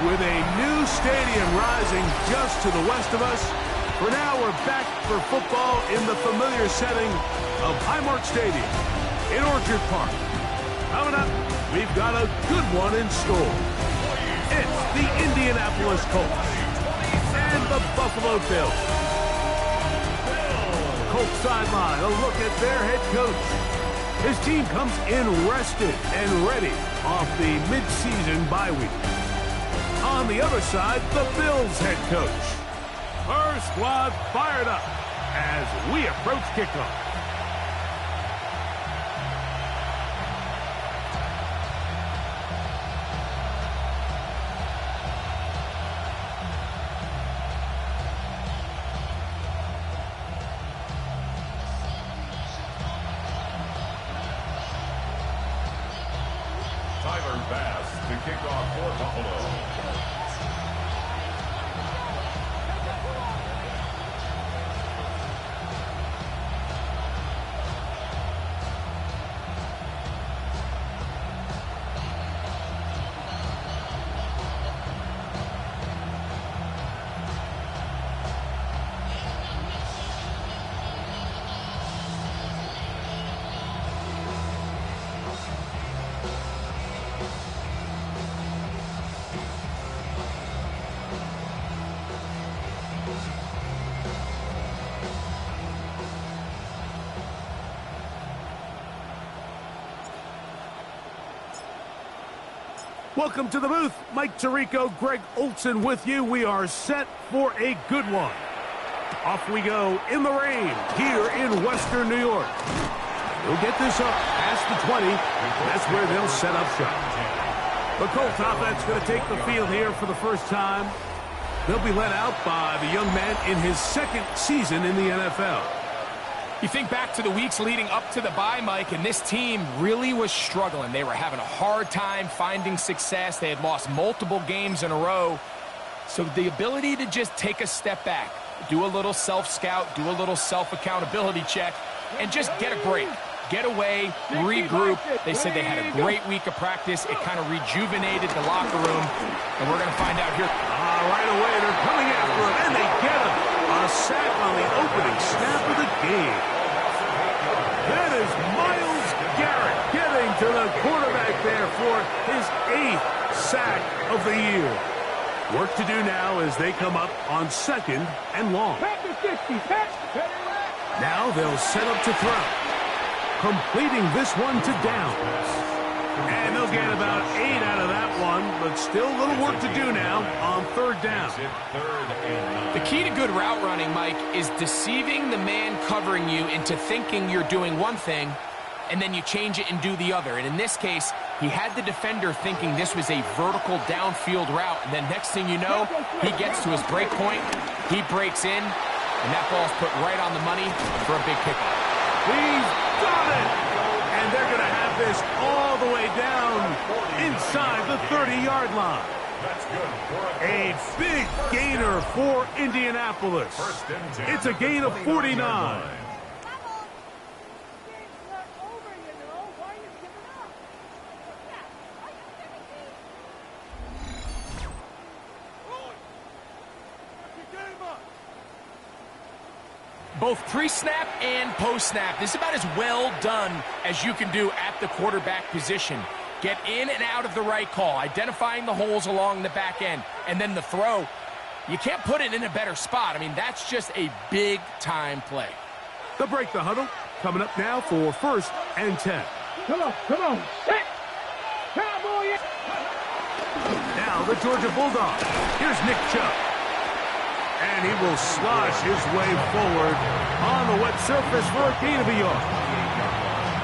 With a new stadium rising just to the west of us, for now we're back for football in the familiar setting of Highmark Stadium in Orchard Park. Coming up, we've got a good one in store. It's the Indianapolis Colts and the Buffalo Bills. Colts sideline, a look at their head coach. His team comes in rested and ready off the midseason bye week. On the other side, the Bills head coach. Our squad fired up as we approach kickoff. Pass to kick off for Buffalo. Welcome to the booth. Mike Tirico, Greg Olson with you. We are set for a good one. Off we go in the rain here in Western New York. We'll get this up past the 20. That's where they'll set up shop. The Colts offense going to take the field here for the first time. They'll be led out by the young man in his second season in the NFL. You think back to the weeks leading up to the bye, Mike, and this team really was struggling. They were having a hard time finding success. They had lost multiple games in a row. So the ability to just take a step back, do a little self-scout, do a little self-accountability check, and just get a break. Get away, regroup. They said they had a great week of practice. It kind of rejuvenated the locker room. And we're going to find out here. Right away, they're coming after him, and they get him. A sack on the opening snap of the game. That is Myles Garrett getting to the quarterback there for his 8th sack of the year. Work to do now as they come up on 2nd and long. Now they'll set up to throw, completing this one to Downs. And they'll get about 8 out of that one, but still a little work to do now on 3rd down. The key to good route running, Mike, is deceiving the man covering you into thinking you're doing one thing, and then you change it and do the other. And in this case, he had the defender thinking this was a vertical downfield route, and then next thing you know, he gets to his break point, he breaks in, and that ball's put right on the money for a big kickoff. He's got it! And they're going to have this all the way down inside the 30-yard line. A big gainer for Indianapolis. It's a gain of 49. Both pre-snap and post-snap, this is about as well done as you can do at the quarterback position. Get in and out of the right call, identifying the holes along the back end, and then the throw. You can't put it in a better spot. I mean, that's just a big-time play. They'll break the huddle. Coming up now for 1st and 10. Come on. Set. Cowboy. Now the Georgia Bulldogs. Here's Nick Chubb. And he will slosh his way forward on the wet surface for a gain of a yard.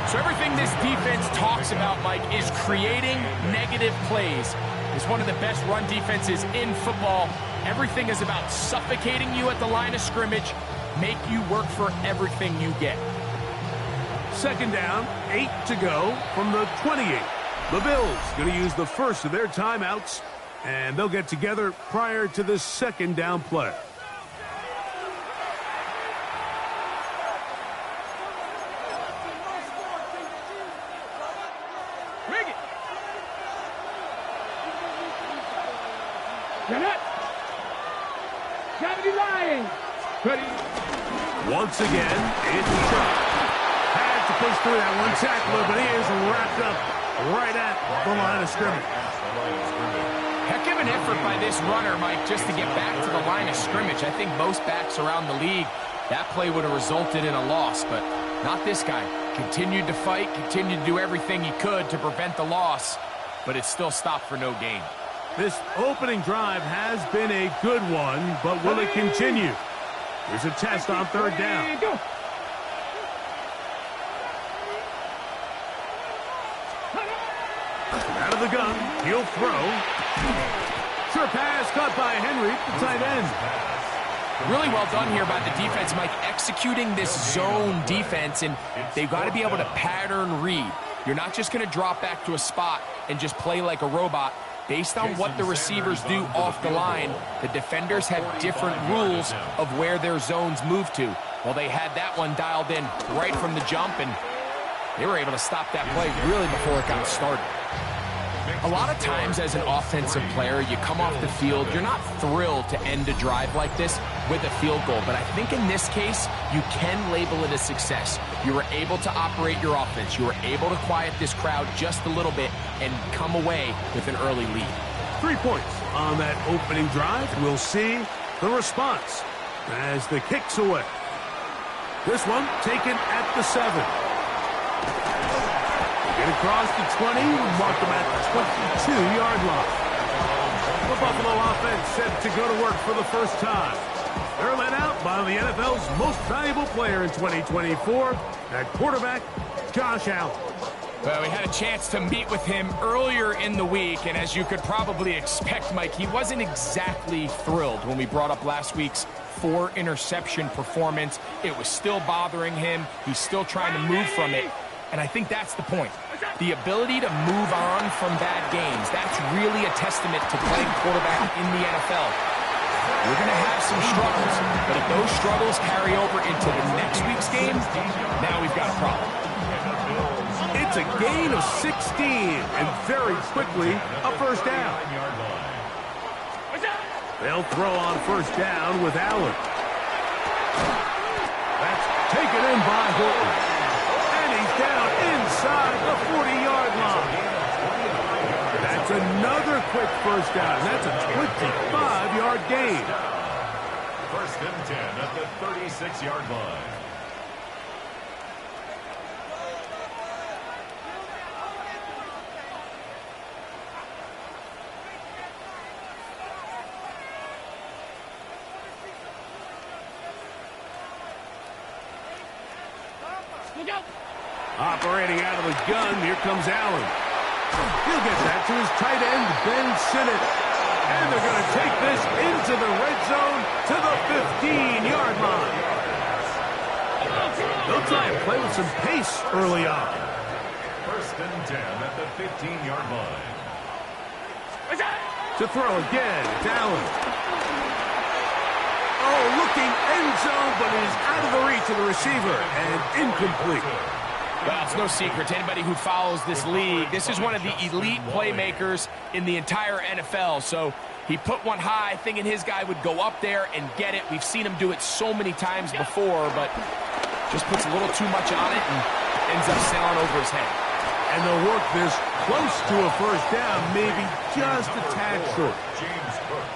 So everything this defense talks about, Mike, is creating negative plays. It's one of the best run defenses in football. Everything is about suffocating you at the line of scrimmage, make you work for everything you get. 2nd down, 8 to go from the 28. The Bills going to use the first of their timeouts, and they'll get together prior to the 2nd down play. Get up. 70 Lions. Ready. Once again, it's Chuck. Had to push through that one tackler, but he is wrapped up right at the line of scrimmage. Heck of an effort by this runner, Mike, just to get back to the line of scrimmage. I think most backs around the league, that play would have resulted in a loss, but not this guy. Continued to fight, continued to do everything he could to prevent the loss, but it still stopped for no gain. This opening drive has been a good one, but will it continue? Here's a test on third down. Out of the gun, he'll throw. Sure pass caught by Henry, the tight end. Really well done here by the defense, Mike, executing this zone defense, and they've got to be able to pattern read. You're not just going to drop back to a spot and just play like a robot. Based on what the receivers do off the line, the defenders have different rules of where their zones move to. Well, they had that one dialed in right from the jump, and they were able to stop that play really before it got started. A lot of times as an offensive player, you come off the field, you're not thrilled to end a drive like this with a field goal. But I think in this case, you can label it a success. You were able to operate your offense. You were able to quiet this crowd just a little bit and come away with an early lead. 3 points on that opening drive. We'll see the response as the kick's away. This one taken at the 7. Get across the 20, mark them at the 22-yard line. The Buffalo offense set to go to work for the first time. They're led out by the NFL's most valuable player in 2024, at quarterback, Josh Allen. Well, we had a chance to meet with him earlier in the week, and as you could probably expect, Mike, he wasn't exactly thrilled when we brought up last week's 4-interception performance. It was still bothering him. He's still trying to move from it, and I think that's the point. The ability to move on from bad games, that's really a testament to playing quarterback in the NFL. You're going to have some struggles, but if those struggles carry over into the next week's game, now we've got a problem. It's a gain of 16, and very quickly, a first down. They'll throw on first down with Allen. That's taken in by Horton. And he's down inside the 40-yard line. That's another quick first down. That's a 25-yard gain. First and 10 at the 36-yard line. Operating out of the gun, here comes Allen. He'll get that to his tight end, Ben Sinnott. And they're going to take this into the red zone to the 15-yard line. They'll try and play with some pace early on. First and 10 at the 15-yard line. To throw again, it's Allen. Oh, looking end zone, but it is out of the reach of the receiver and incomplete. Well, it's no secret to anybody who follows this league. This is one of the elite playmakers in the entire NFL. So he put one high, thinking his guy would go up there and get it. We've seen him do it so many times before, but just puts a little too much on it and ends up sailing over his head. And they'll work this close to a first down, maybe just a tad short. James Cook.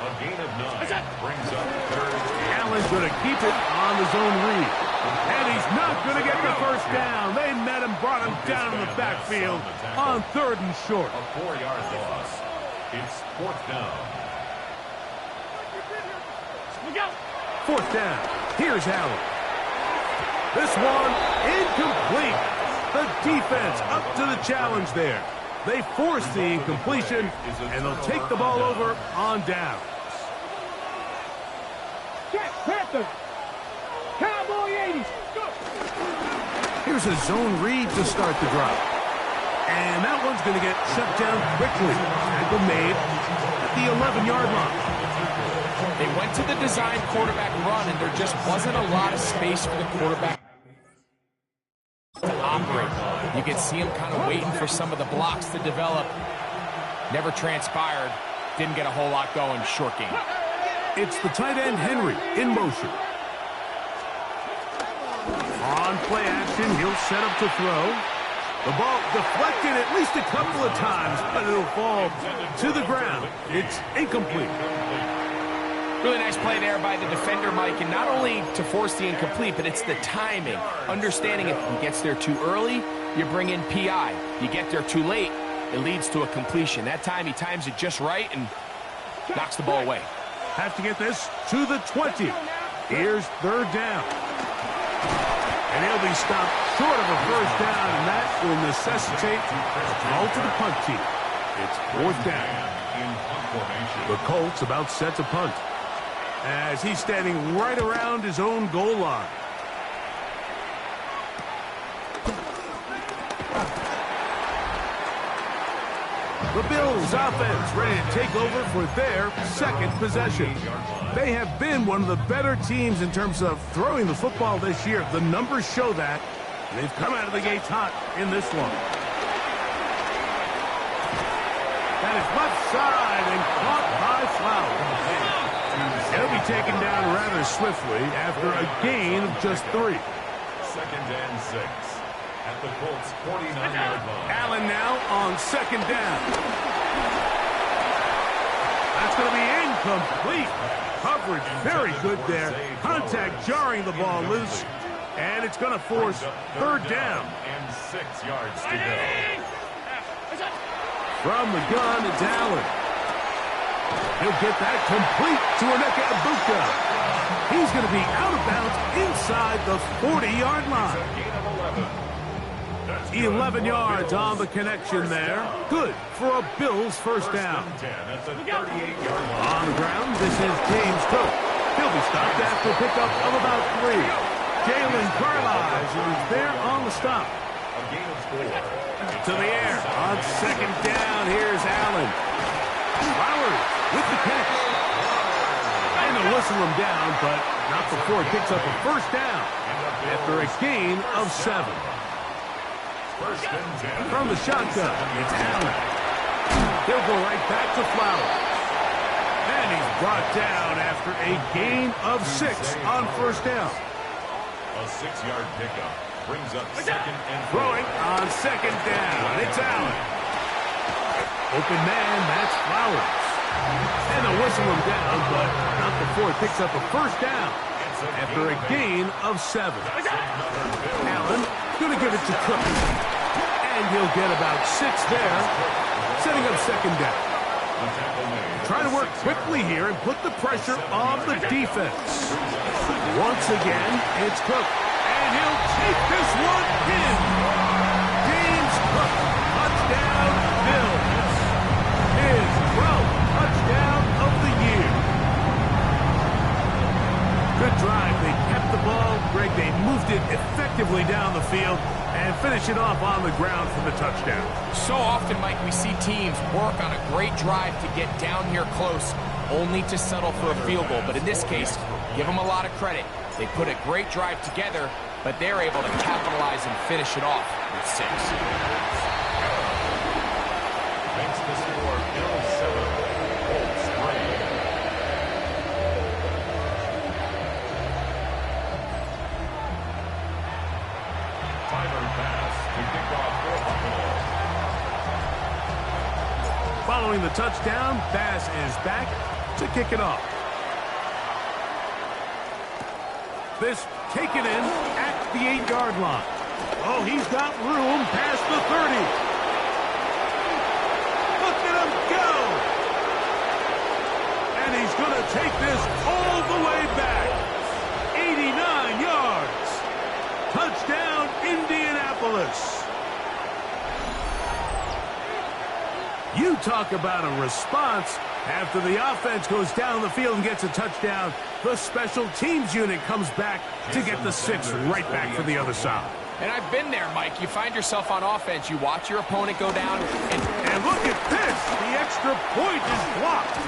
A gain of 9 brings up third. Allen's going to keep it on the zone read. And he's not going to get the first down. They met him, brought him down in the backfield on 3rd and short. A 4-yard loss. It's 4th down. 4th down. Here's Allen. This one incomplete. The defense up to the challenge there. They force the incompletion, and they'll take the ball over on down. Jack Panther. Cowboy 80s. Here's a zone read to start the drive. And that one's going to get shut down quickly. Tackle made at the 11-yard line. They went to the design quarterback run, and there just wasn't a lot of space for the quarterback to operate. You can see him kind of waiting for some of the blocks to develop. Never transpired. didn't get a whole lot going short game. It's the tight end, Henry, in motion. On play action, he'll set up to throw. The ball deflected at least a couple of times, but it'll fall to the ground. It's incomplete. Really nice play there by the defender, Mike, and not only to force the incomplete, but it's the timing. Understanding if he gets there too early, you bring in PI. You get there too late, it leads to a completion. That time he times it just right and knocks the ball away. Have to get this to the 20. Here's third down. And he'll be stopped short of a first down, and that will necessitate a call to the punt team. It's fourth down. The Colts about set to punt, as he's standing right around his own goal line. The Bills offense ready to take over for their second possession. They have been one of the better teams in terms of throwing the football this year. The numbers show that. They've come out of the gates hot in this one. That is left side and caught by Flowers. He'll be taken down rather swiftly after a gain of just 3. 2nd and 6 at the Colts' 49-yard line. Allen now on second down. That's going to be incomplete. Coverage very good there. Contact jarring the ball loose. And it's going to force third down. And 6 yards to go. From the gun, it's Allen. He'll get that complete to Emeka Egbuka. He's going to be out of bounds inside the 40-yard line. Gain of 11. 11 yards on the connection there. Good for a Bills first down. At the 38-yard line. On the ground, this is James Cook. He'll be stopped after a pickup of about 3. Jalen Carlisle is there on the stop. A gain of 4. To the air. On second down, here's Allen. Flowers with the catch. And they'll whistle him down, but not before he picks up a first down after a gain of 7. First and 10. From the shotgun, it's Allen. He'll go right back to Flowers. And he's brought down after a gain of 6 on first down. A 6-yard pickup brings up 2nd and 4. Throwing on second down, it's Allen. Open man, that's Flowers. And they'll whistle him down, but not before he picks up a first down after a gain of 7. Allen going to give it to Cook. And he'll get about 6 there, setting up second down. Trying to work quickly here and put the pressure on the defense. Once again, it's Cook. And he'll take this one in. James Cook, touchdown, Bills. His 12th touchdown of the year. Good drive. They kept the ball. Greg, they moved it effectively down the field and finish it off on the ground for the touchdown. So often, Mike, we see teams work on a great drive to get down here close, only to settle for a field goal. But in this case, give them a lot of credit. They put a great drive together, but they're able to capitalize and finish it off with 6. Makes the score Bills 7, Colts 3. Tyler pass to kick off for Buffalo. Following the touchdown, Bass is back to kick it off. This taken in at the 8-yard line. Oh, he's got room past the 30. Look at him go! And he's going to take this all the way back. 89 yards. Touchdown, Indianapolis. You talk about a response. After the offense goes down the field and gets a touchdown, the special teams unit comes back to get the 6 right back for the other side. And I've been there, Mike. You find yourself on offense. You watch your opponent go down. And look at this. The extra point is blocked.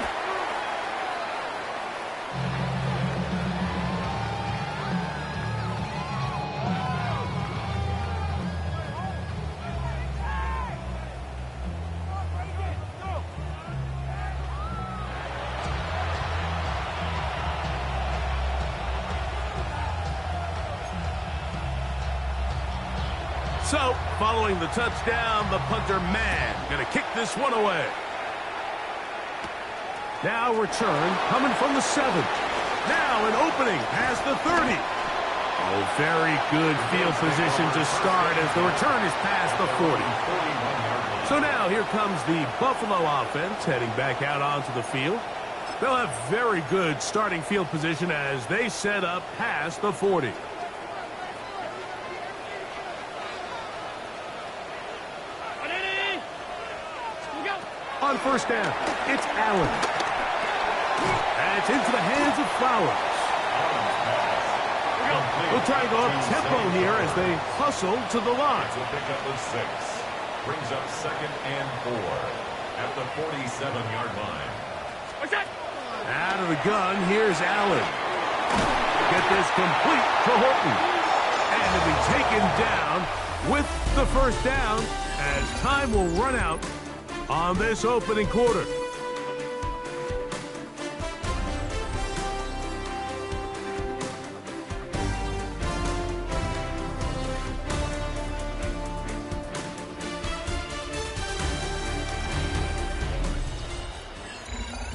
So, following the touchdown, the punter man going to kick this one away. Now return coming from the 7. Now an opening past the 30. Oh, very good field position to start as the return is past the 40. So now here comes the Buffalo offense heading back out onto the field. They'll have very good starting field position as they set up past the 40. On first down, it's Allen. And it's into the hands of Flowers. We'll try to go up tempo here as they hustle to the line. Will pick up the 6. Brings up 2nd and 4 at the 47-yard line. Out of the gun, here's Allen. Get this complete to Horton. And to be taken down with the first down as time will run out on this opening quarter.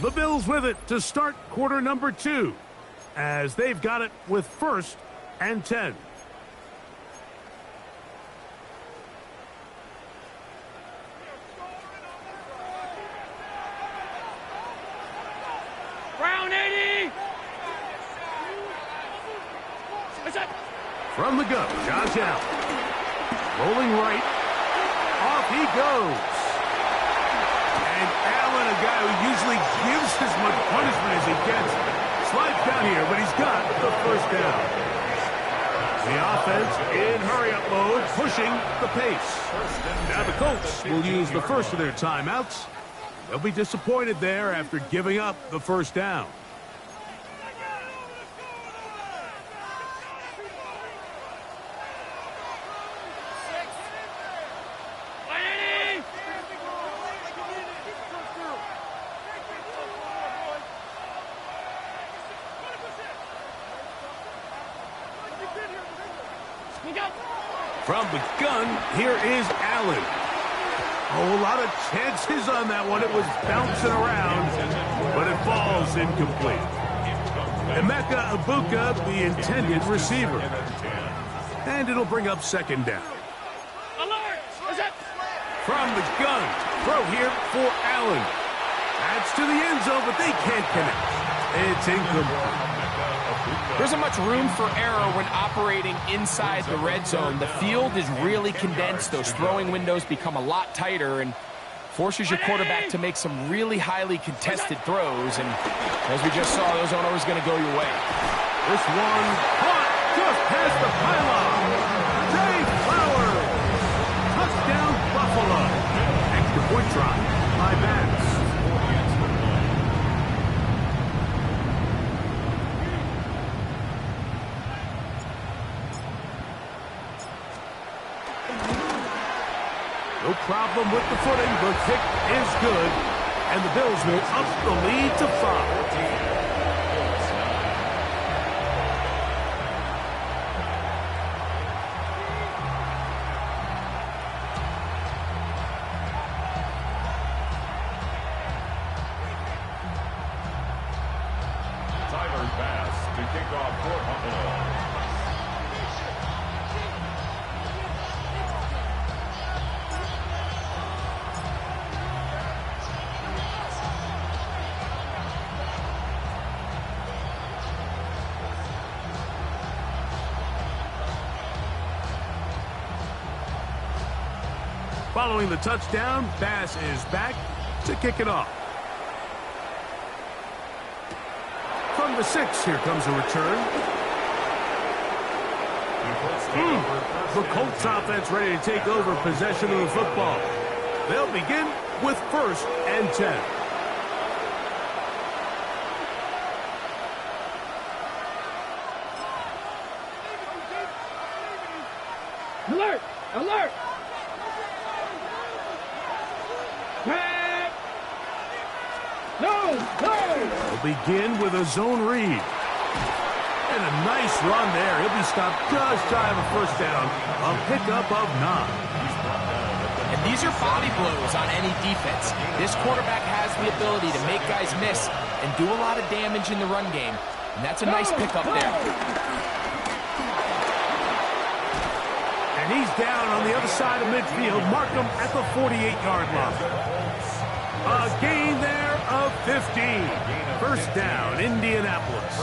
The Bills with it to start quarter number 2 as they've got it with 1st and 10. From the gun, Josh Allen. Rolling right. Off he goes. And Allen, a guy who usually gives as much punishment as he gets, slides down here, but he's got the first down. The offense in hurry-up mode, pushing the pace. Now the Colts will use the first of their timeouts. They'll be disappointed there after giving up the first down. From the gun, here is Allen. Oh, a lot of chances on that one. It was bouncing around, but it falls incomplete. Emeka Ibuka, the intended receiver. And it'll bring up 2nd down. From the gun, throw here for Allen. That's to the end zone, but they can't connect. It's incomplete. There isn't much room for error when operating inside the red zone. The field is really condensed. Those throwing windows become a lot tighter and forces your quarterback to make some really highly contested throws. And as we just saw, those aren't always going to go your way. This one caught just past the pylon. Zay Flowers. Touchdown, Buffalo. Extra point try by Bass. No problem with the footing. The kick is good. And the Bills will up the lead to 5. Tyler Bass to kick off for Buffalo. Following the touchdown, Bass is back to kick it off. From the 6, here comes a return. The Colts offense ready to take over possession of the football. They'll begin with 1st and 10. Alert! Alert! No! They'll begin with a zone read. And a nice run there. He'll be stopped just shy of a first down. A pickup of 9. And these are body blows on any defense. This quarterback has the ability to make guys miss and do a lot of damage in the run game. And that's a nice pickup there. And he's down on the other side of midfield. Mark him at the 48-yard line. A gain there of 15. First down, Indianapolis.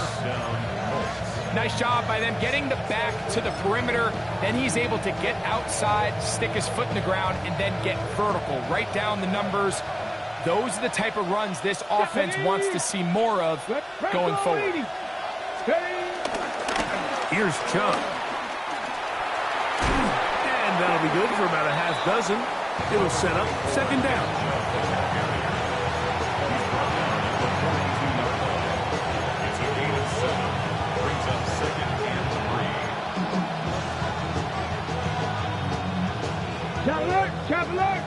Nice job by them getting the back to the perimeter. Then he's able to get outside, stick his foot in the ground, and then get vertical. Right down the numbers. Those are the type of runs this offense wants to see more of going forward. Here's Chubb. And that'll be good for about a half dozen. It'll set up second down. It's a gain of 7. Brings up second and 3. Chop alert! Chop alert!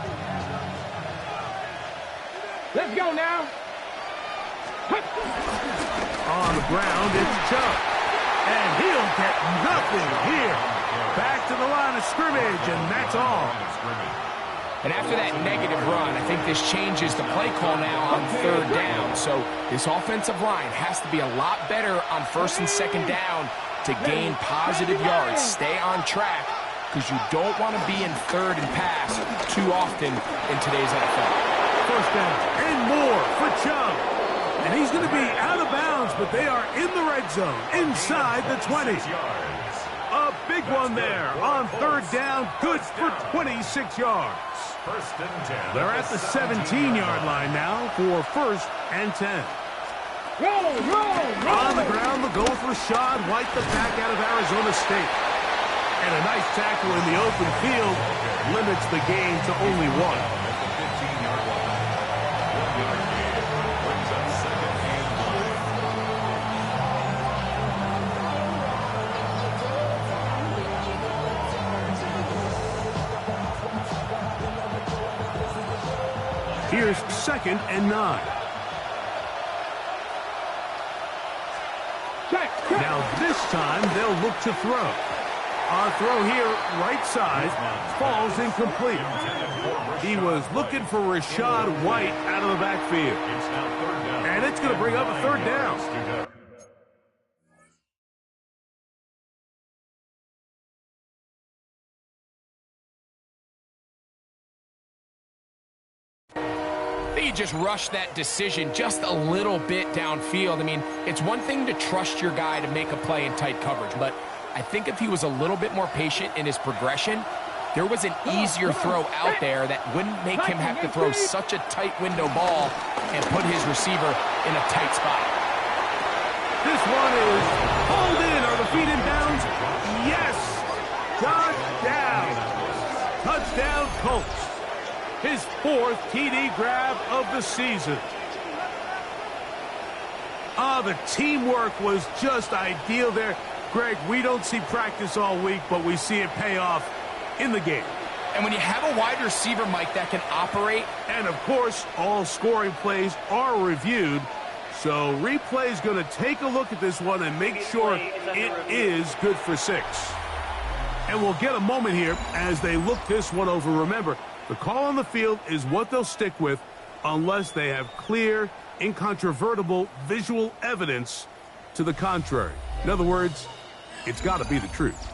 Let's go now. On the ground, it's Chubb. And he'll get nothing here. Back to the line of scrimmage, and that's all. And after that negative run, I think this changes the play call now on third down. So this offensive line has to be a lot better on first and second down to gain positive yards. Stay on track, because you don't want to be in third and pass too often in today's NFL. First down and more for Chubb. And he's going to be out of bounds, but they are in the red zone, inside the 20. A big one there on third down, good for 26 yards. First and 10. They're at the 17-yard line now for first and 10. Roll, roll, roll. On the ground, the goal with Rashad White, the back out of Arizona State. And a nice tackle in the open field limits the gain to only 1. At the 15-yard line. 1-yard gain. Brings up second and 9. Here's second and 9. Now this time they'll look to throw. Our throw here, right side, falls incomplete. He was looking for Rashad White out of the backfield. And it's going to bring up a third down. He just rushed that decision just a little bit downfield. I mean, it's one thing to trust your guy to make a play in tight coverage, but I think if he was a little bit more patient in his progression, there was an easier throw out there that wouldn't make him have to throw such a tight window ball and put his receiver in a tight spot. This one is pulled in. Are the feet in bounds? Yes! Touchdown! Touchdown, Colts. His 4th TD grab of the season. The teamwork was just ideal there. Greg, we don't see practice all week, but we see it pay off in the game. And when you have a wide receiver, Mike, that can operate. And, of course, all scoring plays are reviewed. So replay's going to take a look at this one and make sure it is good for 6. And we'll get a moment here as they look this one over. Remember, the call on the field is what they'll stick with unless they have clear, incontrovertible visual evidence to the contrary. In other words, it's got to be the truth.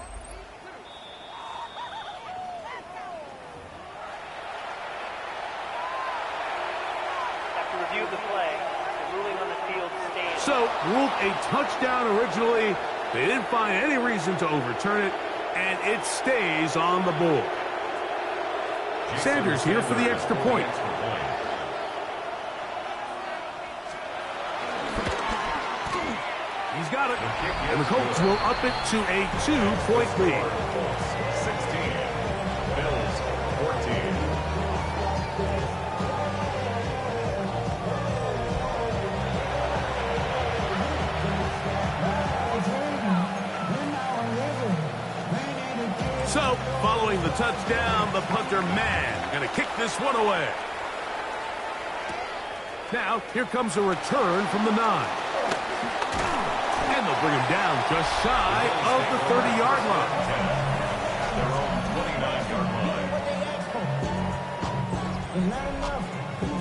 After review of the play, the ruling on the field stands. So, ruled a touchdown originally. They didn't find any reason to overturn it, and it stays on the board. Sanders here for the extra point. He's got it. And the Colts will up it to a 2-point lead. 16. Bills 14. So, following the touchdown, the punter man going to kick this one away. Now, here comes a return from the 9. And And they'll bring him down just shy of the 30-yard line. Their own 29-yard line. Not enough.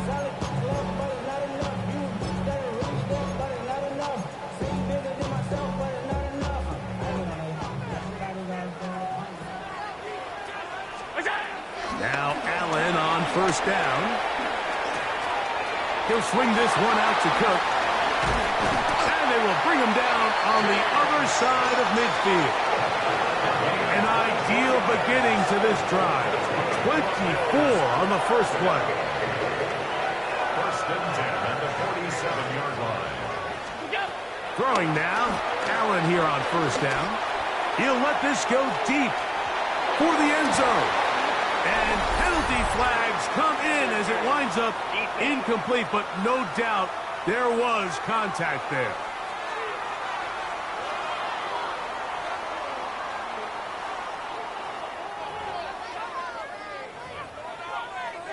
Solid club, but it's not enough. You better really step, but it's not enough. Seem bigger than myself, but it's not enough. Now Allen on first down. He'll swing this one out to Cook. And they will bring him down on the other side of midfield. An ideal beginning to this drive. 24 on the first play. First and 10 at the 47-yard line. Throwing now. Allen here on first down. He'll let this go deep for the end zone. And penalty flags come in as it winds up incomplete, but no doubt there was contact there.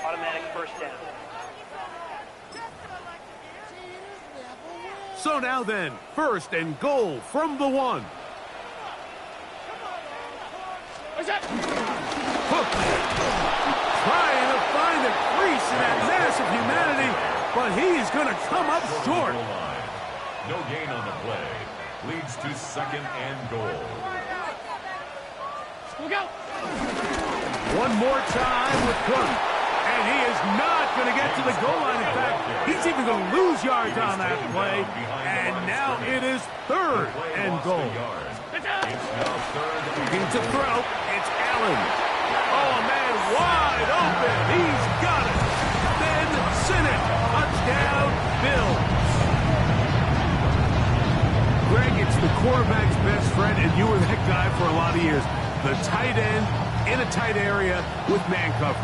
Automatic first down. So now then, first and goal from the 1. Hook. Trying to find a crease in that massive humanity, but he's going to come up short. No gain on the play. Leads to second and goal. One more time with Cook. And he is not going to get to the goal line. In fact, he's even going to lose yards on that play. And now it is third and goal. It's now third. Looking to throw. It's Allen. Oh, man, wide open. He's got it. Ben Sinnott. Touchdown, Bills. Greg, it's the quarterback's best friend, and you were that guy for a lot of years. The tight end in a tight area with man coverage.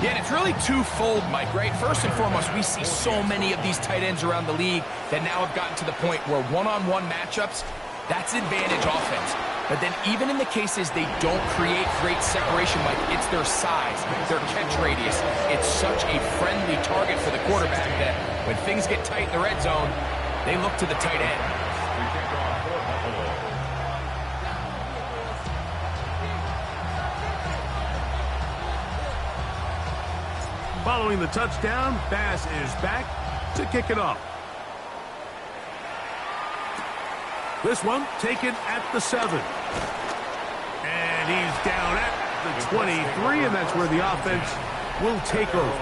Yeah, and it's really twofold, Mike, right? First and foremost, we see so many of these tight ends around the league that now have gotten to the point where one-on-one matchups, that's advantage offense. But then even in the cases they don't create great separation, Mike, it's their size, their catch radius. It's such a friendly target for the quarterback that when things get tight in the red zone, they look to the tight end. Following the touchdown, Bass is back to kick it off. This one taken at the 7. And he's down at the 23, and that's where the offense will take over.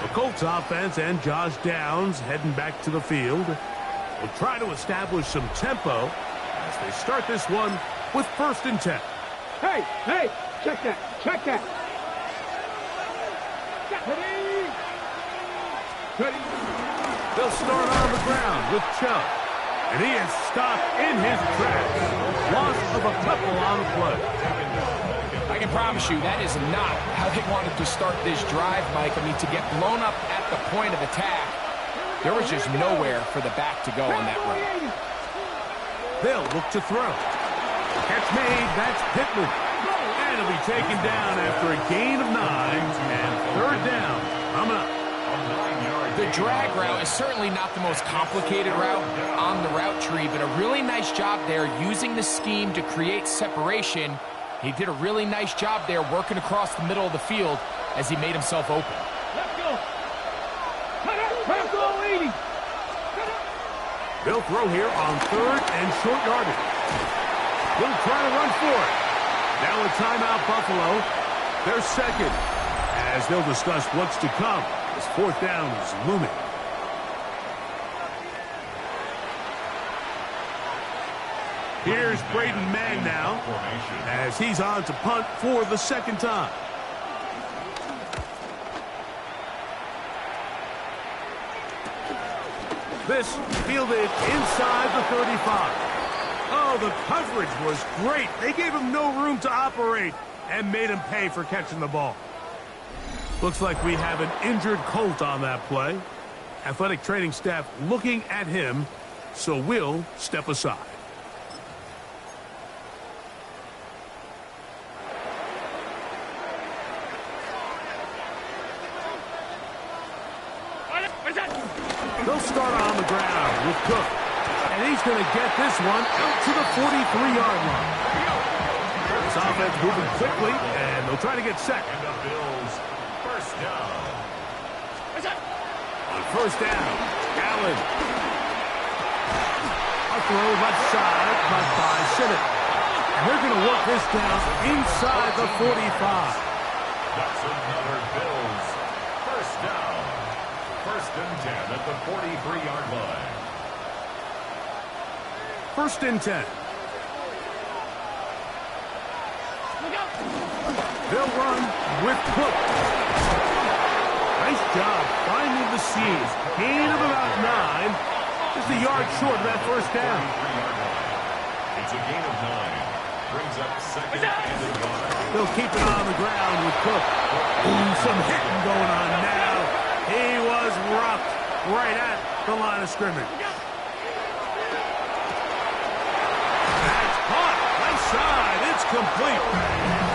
The Colts offense and Josh Downs heading back to the field will try to establish some tempo as they start this one with first and 10. Hey, check that, check that. They'll start on the ground with Chubb. And he is stopped in his tracks. Loss of a couple on the play. I can promise you that is not how they wanted to start this drive, Mike. I mean, to get blown up at the point of attack, there was just nowhere for the back to go on that run. They'll look to throw. Catch made, that's Pittman. And he'll be taken down after a gain of 9. And third down coming up. The drag route is certainly not the most complicated route on the route tree, but a really nice job there using the scheme to create separation. He did a really nice job there working across the middle of the field as he made himself open. Let's go. Let's go, 80. They'll throw here on third and short yardage. They'll try to run for it. Now a timeout, Buffalo. They're second as they'll discuss what's to come. This fourth down is looming. Here's Braden Mann now as he's on to punt for the second time. This fielded inside the 35. Oh, the coverage was great. They gave him no room to operate and made him pay for catching the ball. Looks like we have an injured Colt on that play. Athletic training staff looking at him, so we'll step aside. They'll start on the ground with Cook. And And he's going to get this one out to the 43-yard line. This offense moving quickly, and they'll try to get set. And the Bills, first down. On first down, Allen. A throw left side, caught by Sinnott. And they're going to work this down inside the 45. That's another Bills, first down. First and 10 at the 43-yard line. First and 10. They'll run with Cook. Nice job finding the seams. Gain of about 9. Just a yard short of that first down. It's a gain of 9. Brings up second and a yard. They'll keep it on the ground with Cook. Ooh, some hitting going on now. He was rocked right at the line of scrimmage. That's caught. Left side. It's complete.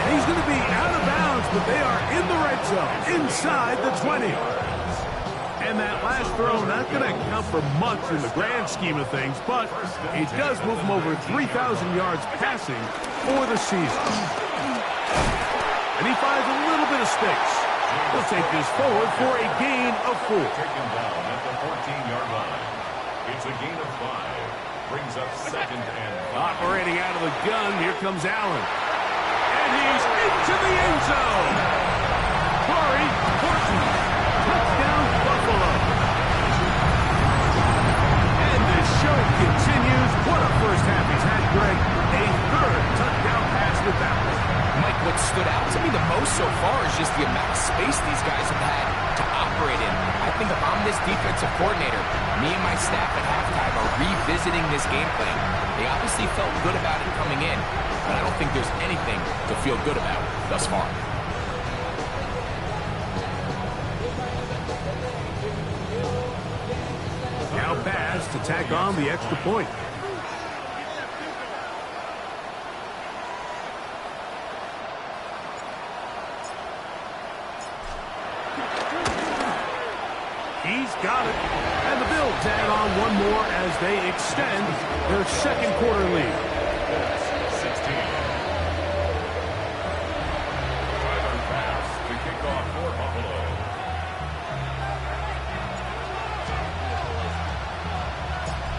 And he's going to be out of bounds, but they are in the red zone, inside the 20. And that last throw, not going to count for much in the grand scheme of things, but it does move him over 3,000 yards passing for the season. And he finds a little bit of space. He'll take this forward for a gain of 4. Taken down at the 14-yard line. It's a gain of 5. Brings up second and 5. Operating out of the gun, here comes Allen. And he's into the end zone. Corey Horton. Touchdown, Buffalo. And the show continues. What a first half he's had, Greg. A third touchdown pass with that one. Mike, what stood out to me the most so far is just the amount of space these guys have had to operate in. I think if I'm this defensive coordinator, me and my staff at halftime are revisiting this game plan. They obviously felt good about it coming in, but I don't think there's anything to feel good about thus far. Now pass to tack on the extra point. He's got it. And the Bills add on one more as they extend their second quarter lead. 16. Tyler pass to kick off for Buffalo.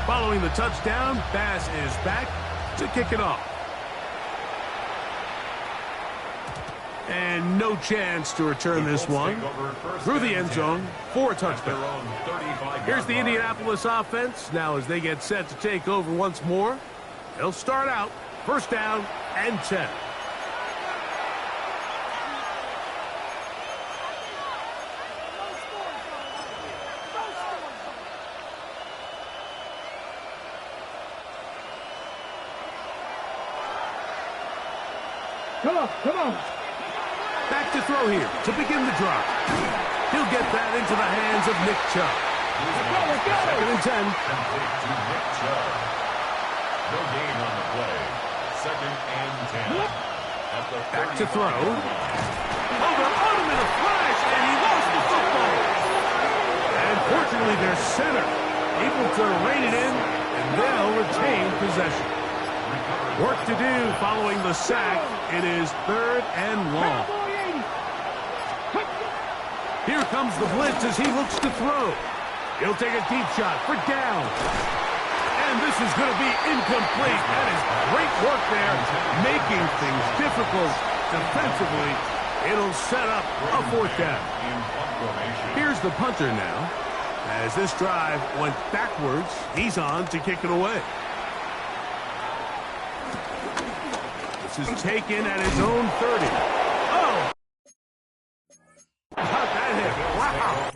Following the touchdown, Bass is back to kick it off. And no chance to return this one through the end zone for a touchdown. Here's the Indianapolis offense. Now as they get set to take over once more, they'll start out first down and 10. Come on. Back to throw here to begin the drive. He'll get that into the hands of Nick Chubb. Second and 10. Complete to Nick Chubb. No gain on the play. Second and 10. At the Back to throw. Oh, they're on him in a flash, and he lost the football. And fortunately, their center able to rein it in, and they'll retain possession. Work to do following the sack. It is third and long. Here comes the blitz as he looks to throw. He'll take a deep shot for down. And this is going to be incomplete. That is great work there, making things difficult defensively. It'll set up a fourth down. Here's the punter now. As this drive went backwards, he's on to kick it away. This is taken at his own 30. Oh! How'd that hit? Wow!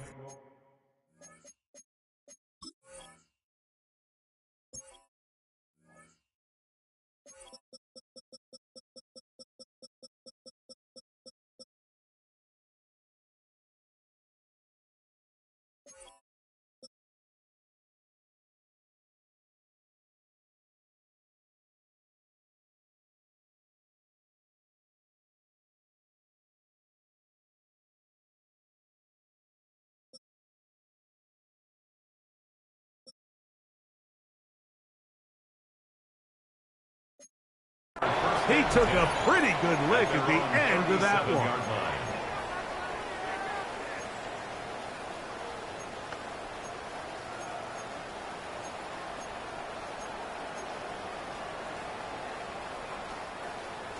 He took a pretty good lick at the end of that one.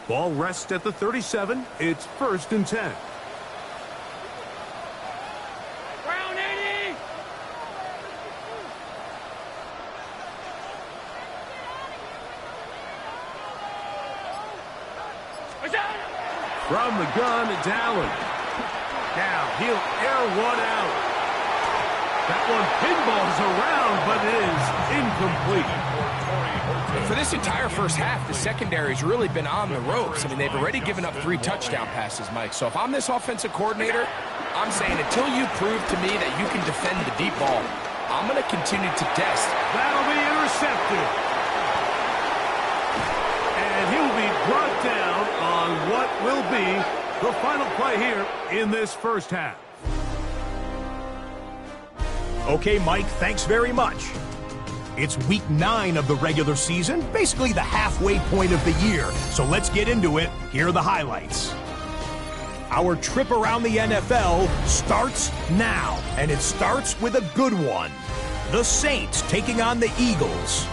Ball rests at the 37. It's 1st and 10. Round 80. From the gun, it's Allen. Now he'll air one out. That one pinballs around, but it is incomplete. For this entire first half, the secondary's really been on the ropes. I mean, they've already given up 3 touchdown passes, Mike. So if I'm this offensive coordinator, I'm saying until you prove to me that you can defend the deep ball, I'm going to continue to test. That'll be intercepted. And he'll be brought down on what will be the final play here in this first half. Okay, Mike, thanks very much. It's week 9 of the regular season, basically the halfway point of the year. So let's get into it. Here are the highlights. Our trip around the NFL starts now, and it starts with a good one. The Saints taking on the Eagles.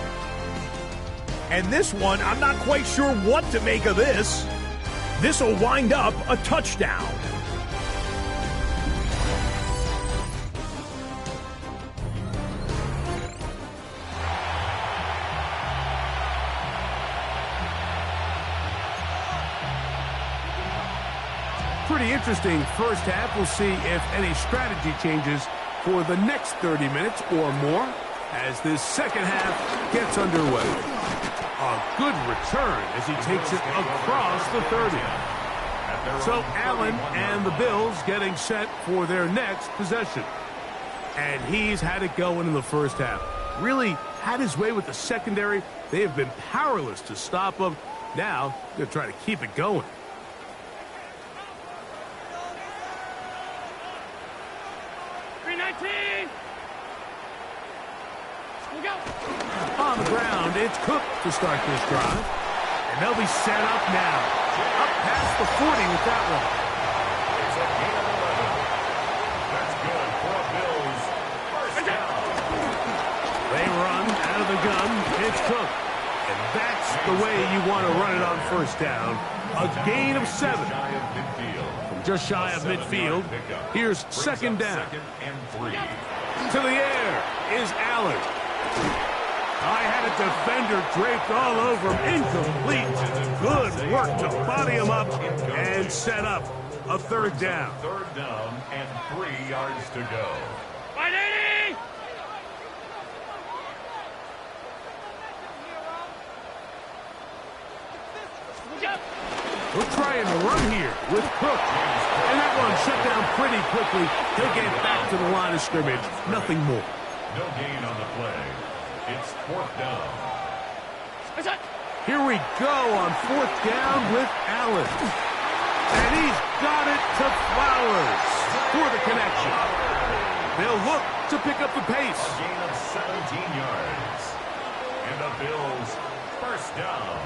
And this one, I'm not quite sure what to make of this. This will wind up a touchdown. Pretty interesting first half. We'll see if any strategy changes for the next 30 minutes or more as this second half gets underway. A good return as he takes it across the 30. So Allen and the Bills getting set for their next possession. And he's had it going in the first half. Really had his way with the secondary. They have been powerless to stop him. Now they're trying to keep it going. On the ground, it's Cook to start this drive. And they'll be set up now. Up past the 40 with that one. It's a gain of 11. That's good for a Bills first down. They run out of the gun. It's Cook. And that's the way you want to run it on first down. A gain of 7. From just shy of midfield. Here's 2nd down. 2nd and 3. To the air is Allen. I had a defender draped all over him. Incomplete. Good work to body him up and set up a 3rd down. 3rd down and 3 yards to go. 180. We're trying to run here with Cook. And that one shut down pretty quickly. He'll get back to the line of scrimmage. Nothing more. No gain on the play. It's 4th down. Here we go on 4th down with Allen. And he's got it to Flowers for the connection. They'll look to pick up the pace. A gain of 17 yards. And the Bills first down.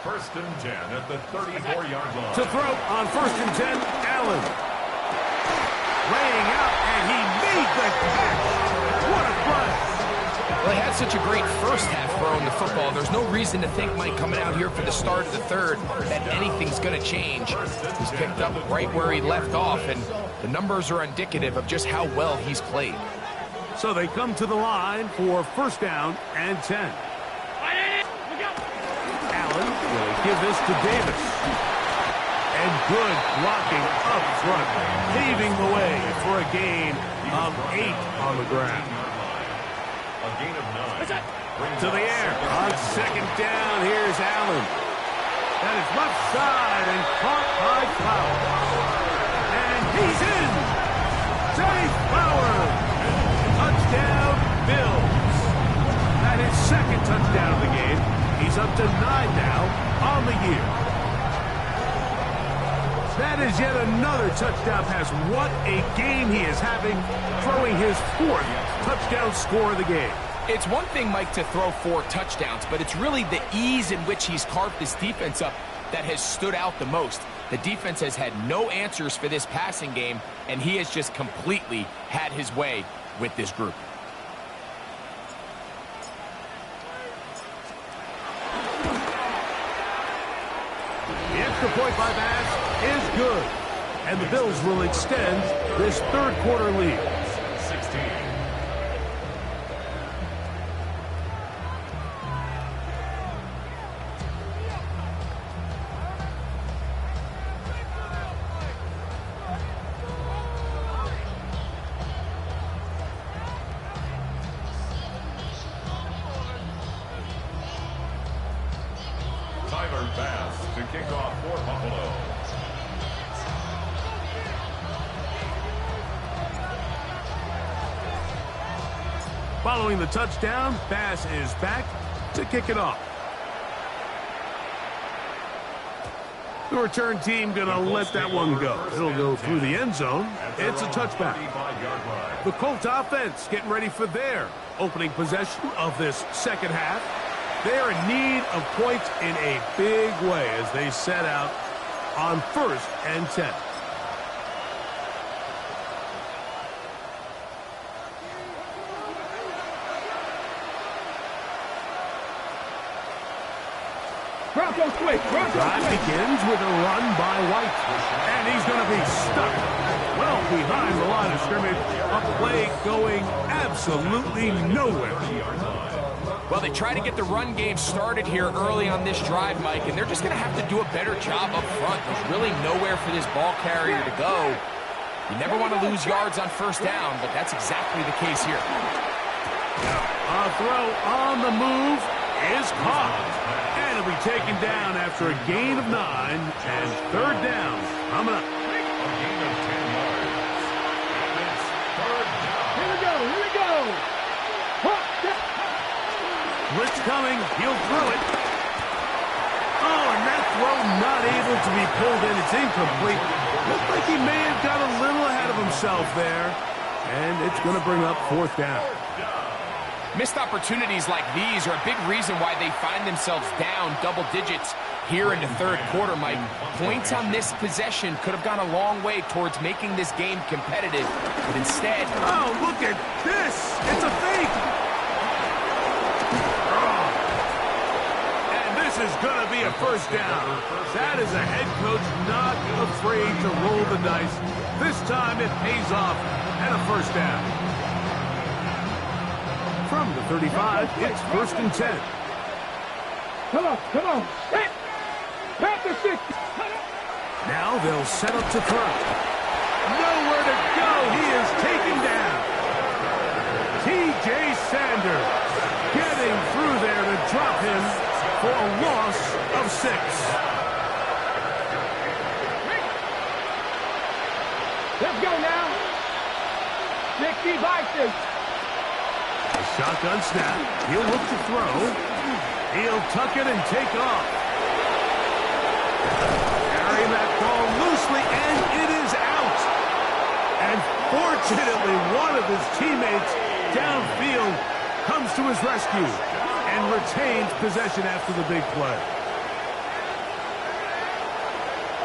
1st and 10 at the 34-yard line. To throw on 1st and 10, Allen. Laying out, and he made the catch. What a run. Well, he had such a great first half throwing the football. There's no reason to think, Mike, coming out here for the start of the 3rd, that anything's going to change. He's picked up right where he left off, and the numbers are indicative of just how well he's played. So they come to the line for 1st down and 10. Allen will give this to Davis. And good blocking up front, paving the way for a gain of 8 on the ground. A gain of 9. To the air. On 2nd down, here's Allen. That is left side and caught by Flowers. And he's in. Jay Flowers. Touchdown, Bills. That is 2nd touchdown of the game. He's up to 9 now on the year. That is yet another touchdown pass. What a game he is having, throwing his 4th touchdown score of the game. It's one thing, Mike, to throw 4 touchdowns, but it's really the ease in which he's carved this defense up that has stood out the most. The defense has had no answers for this passing game, and he has just completely had his way with this group. The extra point by Bass is good, and the Bills will extend this third quarter lead. 16. Bass to kick off for Buffalo. Following the touchdown, Bass is back to kick it off. The return team going to let that one go. It'll go through the end zone. It's a touchback. The Colts offense getting ready for their opening possession of this second half. They're in need of points in a big way as they set out on 1st and 10. Broncos quick. Drive begins with a run by White, and he's going to be stuck well behind the line of scrimmage. A play going absolutely nowhere. Well, they try to get the run game started here early on this drive, Mike, and they're just going to have to do a better job up front. There's really nowhere for this ball carrier to go. You never want to lose yards on 1st down, but that's exactly the case here. A throw on the move is caught, and it'll be taken down after a gain of 9, and 3rd down coming up. A gain of 10 yards. And it's 3rd down. Here we go. Blitz coming. He'll throw it. Oh, and that throw not able to be pulled in. It's incomplete. Looks like he may have got a little ahead of himself there. And it's going to bring up 4th down. Missed opportunities like these are a big reason why they find themselves down double digits here in the 3rd quarter, Mike. Points on this possession could have gone a long way towards making this game competitive. But instead... Oh, look at this. It's a fake. This is going to be a 1st down. That is a head coach not afraid to roll the dice. This time it pays off and a 1st down. From the 35, it's 1st and 10. Come on. Panther 6. Now they'll set up to throw. Nowhere to go. He is taken down. T.J. Sanders getting through there to drop him for a loss of 6. Let's go now. 60 Vikings. A shotgun snap. He'll look to throw. He'll tuck it and take off. Carrying that ball loosely, and it is out. And fortunately, one of his teammates downfield comes to his rescue and retains possession after the big play.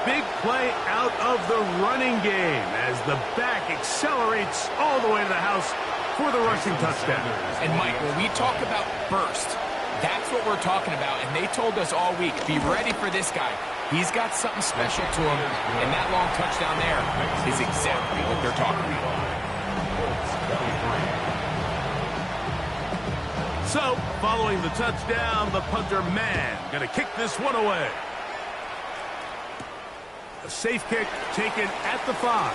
Big play out of the running game as the back accelerates all the way to the house for the rushing touchdown. And, Mike, when we talk about burst, that's what we're talking about. And they told us all week, be ready for this guy. He's got something special to him, and that long touchdown there is exactly what they're talking about. So, following the touchdown, the punter man going to kick this one away. A safe kick taken at the 5.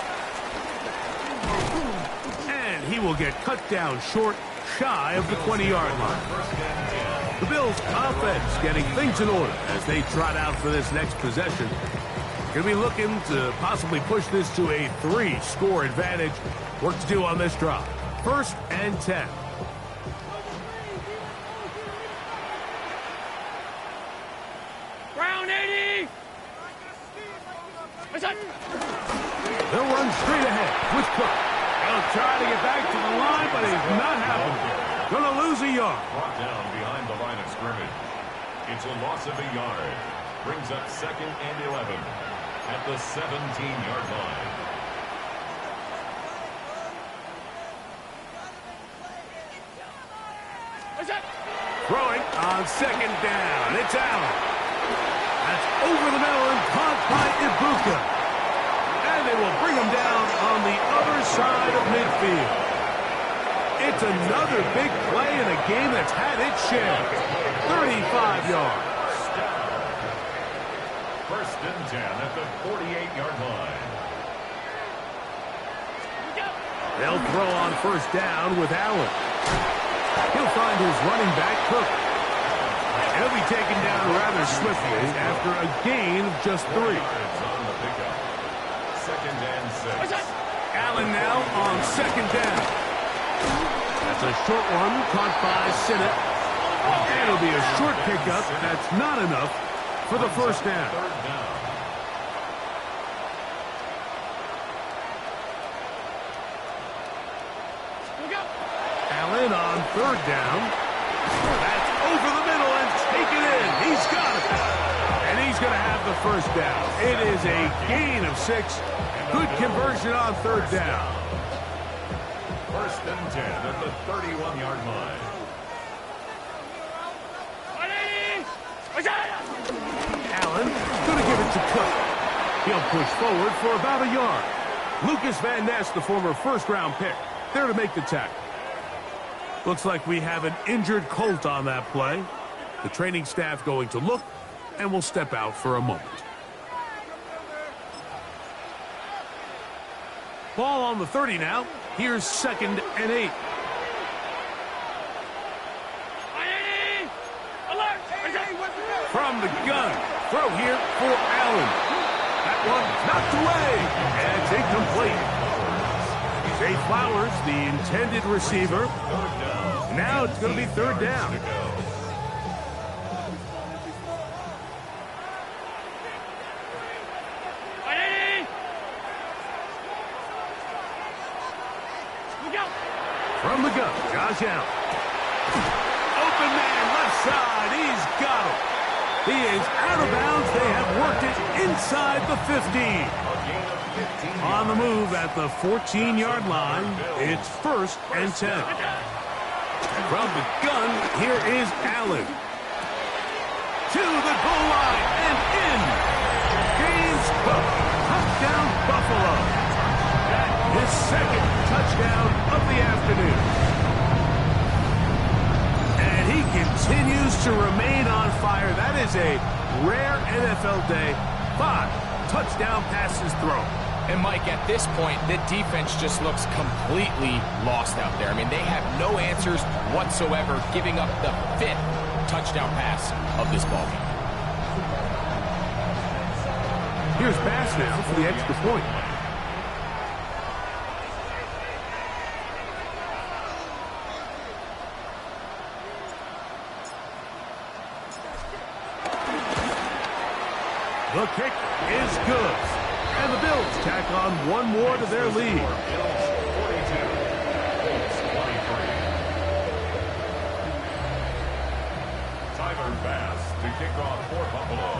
And he will get cut down short, shy of the 20-yard line. The Bills' offense getting things in order as they trot out for this next possession. Going to be looking to possibly push this to a 3-score advantage. Work to do on this drive. 1st and 10. They'll run straight ahead with Cook. He'll try to get back to the line, but he's not happening. Going to lose a yard. Brought down behind the line of scrimmage. It's a loss of a yard. Brings up 2nd and 11 at the 17-yard line. Throwing on 2nd down. It's Allen. That's over the middle and caught by Ibuka. And they will bring him down on the other side of midfield. It's another big play in a game that's had its share. 35 yards. 1st and 10 at the 48-yard line. They'll throw on 1st down with Allen. He'll find his running back, Cook. He'll be taken down rather swiftly after a gain of just 3. On the pickup. 2nd and 6. Allen now on 2nd down. That's a short one caught by Sinnott. And it'll be a short pickup. That's not enough for the 1st down. 3rd down. Allen on 3rd down. That's over the middle and taken in. He's got it. And he's going to have the 1st down. It is a gain of 6. Good conversion on 3rd down. 1st and 10 at the 31-yard line. Allen going to give it to Cook. He'll push forward for about a yard. Lucas Van Ness, the former 1st-round pick, there to make the tackle. Looks like we have an injured Colt on that play. The training staff going to look and will step out for a moment. Ball on the 30 now. Here's 2nd and 8. From the gun. Throw here for Allen. That one knocked away. And it's incomplete. Zay Flowers, the intended receiver. Now it's going to be 3rd down. From the gun, Josh Allen. Open man, left side. He's got it. He is out of bounds. They have worked it inside the 15. On the move at the 14-yard line, it's 1st and 10. From the gun, here is Allen. To the goal line and in. James Cook, touchdown Buffalo. His 2nd touchdown of the afternoon. And he continues to remain on fire. That is a rare NFL day. 5 touchdown passes thrown. And, Mike, at this point, the defense just looks completely lost out there. I mean, they have no answers whatsoever, giving up the 5th touchdown pass of this ballgame. Here's Bass now for the extra point. The kick is good. And the Bills tack on one more to their lead. Bills 42, Colts 23. Tyler Bass to kick off for Buffalo.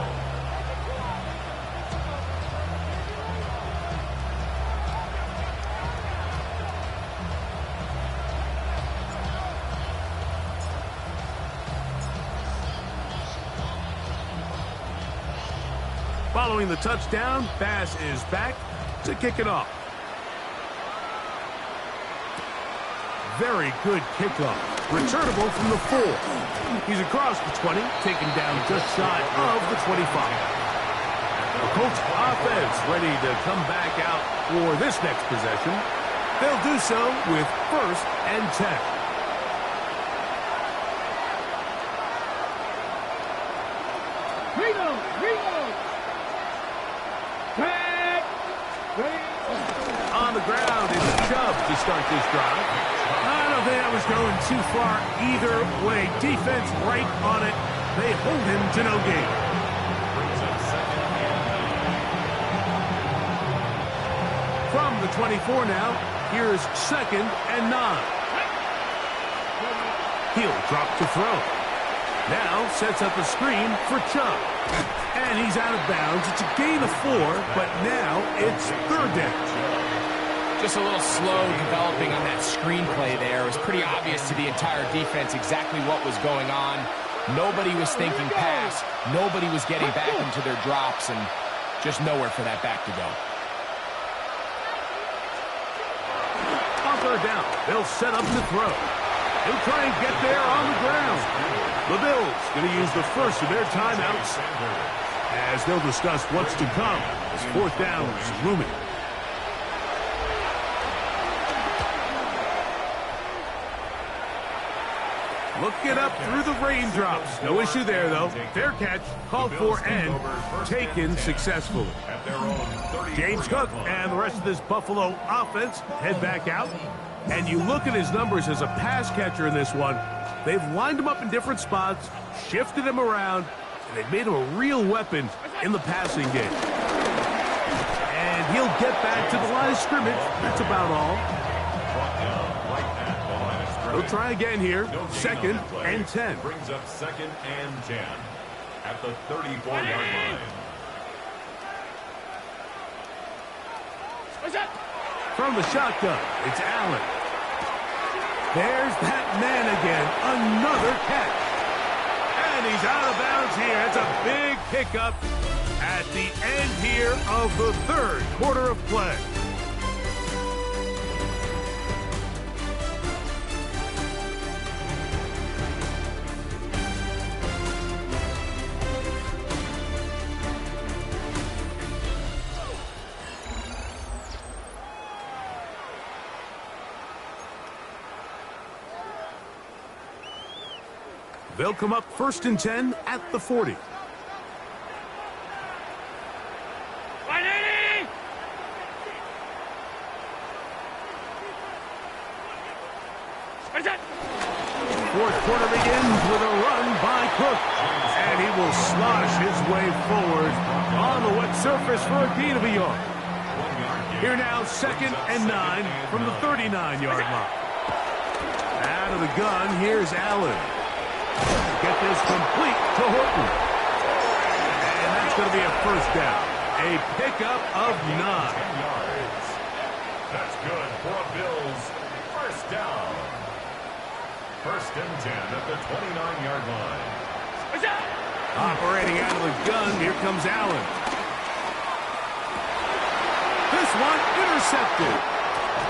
Following the touchdown, Bass is back to kick it off. Very good kickoff. Returnable from the 4. He's across the 20, taken down just shy of the 25. The Colts offense ready to come back out for this next possession. They'll do so with 1st and 10. On the ground is Chubb to start this drive. I don't think that was going too far either way. Defense right on it. They hold him to no gain. From the 24 now, here's 2nd and 9. He'll drop to throw. Now sets up a screen for Chubb. And he's out of bounds. It's a gain of 4, but now it's third down. Just a little slow developing on that screenplay there. It was pretty obvious to the entire defense exactly what was going on. Nobody was thinking pass. Nobody was getting back into their drops, and just nowhere for that back to go. On third down, they'll set up to throw. He'll try and get there on the ground. The Bills going to use the first of their timeouts as they'll discuss what's to come as fourth down is looming. Looking up through the raindrops. No issue there, though. Fair catch, called for and taken successfully. James Cook and the rest of this Buffalo offense head back out. And you look at his numbers as a pass catcher in this one. They've lined him up in different spots, shifted him around, and they've made him a real weapon in the passing game. And he'll get back to the line of scrimmage. That's about all. He'll try again here. Second and 10. Brings up second and 10 at the 34-yard line. From the shotgun, it's Allen. There's that man again. Another catch. And he's out of bounds here. It's a big pickup at the end here of the third quarter of play. They'll come up first and 10 at the 40. Fourth quarter begins with a run by Cook. And he will slosh his way forward on the wet surface for a gain of a yard. Here now, second and 9 from the 39-yard line. Out of the gun, here's Allen. Get this complete to Horton. And that's going to be a first down. A pickup of 9. Yards. That's good for a Bills first down. First and 10 at the 29-yard line. Operating out of the gun, here comes Allen. This one intercepted.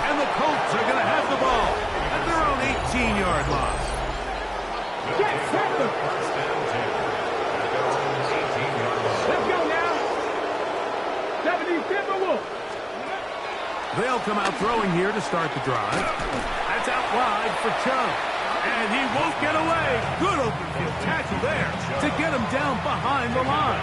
And the Colts are going to have the ball at their own 18-yard line. First and 10 at their own 18-yard line. Let's go now. 77 Wolf. They'll come out throwing here to start the drive. That's out wide for Chubb. And he won't get away. Good open field tackle there to get him down behind the line.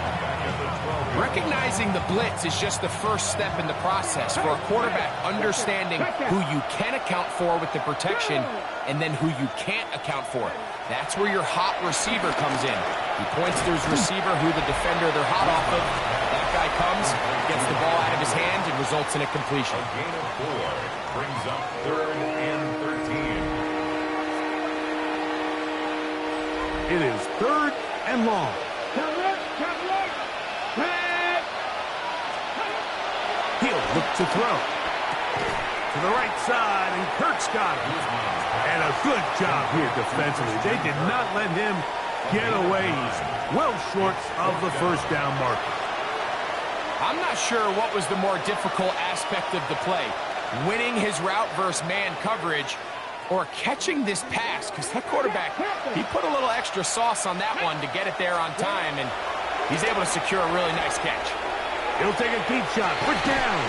Recognizing the blitz is just the first step in the process for a quarterback understanding who you can account for with the protection and then who you can't account for. That's where your hot receiver comes in. He points to his receiver who the defender they're hot off of. That guy comes, gets the ball out of his hand, and results in a completion. A gain of 4 brings up third and 13. It is third and long. He'll look to throw. To the right side, and Kirk's got him. And a good job here defensively. They did not let him get away. He's well short of the first down marker. I'm not sure what was the more difficult aspect of the play. Winning his route versus man coverage or catching this pass, because that quarterback, he put a little extra sauce on that one to get it there on time, and he's able to secure a really nice catch. He'll take a deep shot for down.